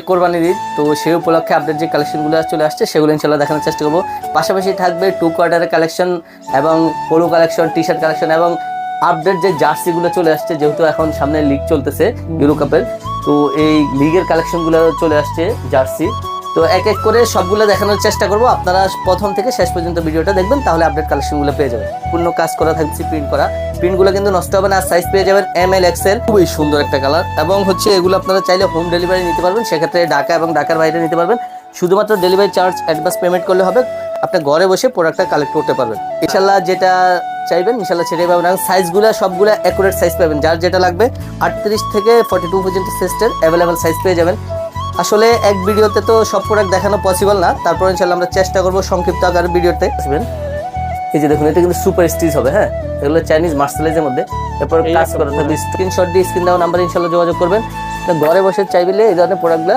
কোরবানির ঈদ, তো সেই উপলক্ষে আপডেট যে কালেকশনগুলো চলে আসছে সেগুলো ইনশাল্লাহ দেখানোর চেষ্টা করবো। পাশাপাশি থাকবে 2 কোয়ার্টারের কালেকশন এবং polo collection, T shirt collection এবং আপডেট যে জার্সিগুলো চলে আসছে, যেহেতু এখন সামনে লিগ চলতেছে ইউরো কাপের, তো এই লিগের কালেকশনগুলো চলে আসছে জার্সি। তো এক এক করে সবগুলো দেখানোর চেষ্টা করবো। আপনারা প্রথম থেকে শেষ পর্যন্ত ভিডিওটা দেখবেন, তাহলে আপডেট কালেকশনগুলো পেয়ে যাবেন। পূর্ণ কাজ করা থাকছে, প্রিন্ট করা, প্রিন্টগুলো কিন্তু নষ্ট হবে না। সাইজ পেয়ে যাবেন ML XL, খুবই সুন্দর একটা কালার। এবং এগুলো আপনারা চাইলে হোম ডেলিভারি নিতে পারবেন, সেক্ষেত্রে ঢাকা এবং ঢাকার বাইরে নিতে পারবেন। শুধুমাত্র ডেলিভারি চার্জ অ্যাডভান্স পেমেন্ট করলে হবে, আপনি ঘরে বসে প্রোডাক্টটা কালেক্ট করতে পারবেন। ইনশাল্লাহ যেটা চাইবেন ইনশাল্লাহ সেটাই পাবেন। এবং সাইজগুলো সবগুলো অ্যাকুরেট সাইজ পাবেন, যার যেটা লাগবে 38 থেকে 42 পর্যন্ত সাইজের অ্যাভেলেবেল সাইজ পেয়ে যাবেন। আসলে এক ভিডিওতে তো সব প্রোডাক্ট দেখানো পসিবল না, তারপর ইনশাল্লাহ আমরা চেষ্টা করবো সংক্ষিপ্ত আকারে ভিডিওতে আসবেন। এই যে দেখুন, এটা কিন্তু সুপার স্টিচ হবে, হ্যাঁ, এগুলো চাইনিজ মার্শালাইজের মধ্যে। এরপর কাজ করা থাকবে, স্ক্রিনশট দিয়ে স্ক্রিন দেওয়া নাম্বার ইনশাল্লাহ যোগাযোগ করবেন। ঘরে বসে চাইলে এই ধরনের প্রোডাক্টগুলো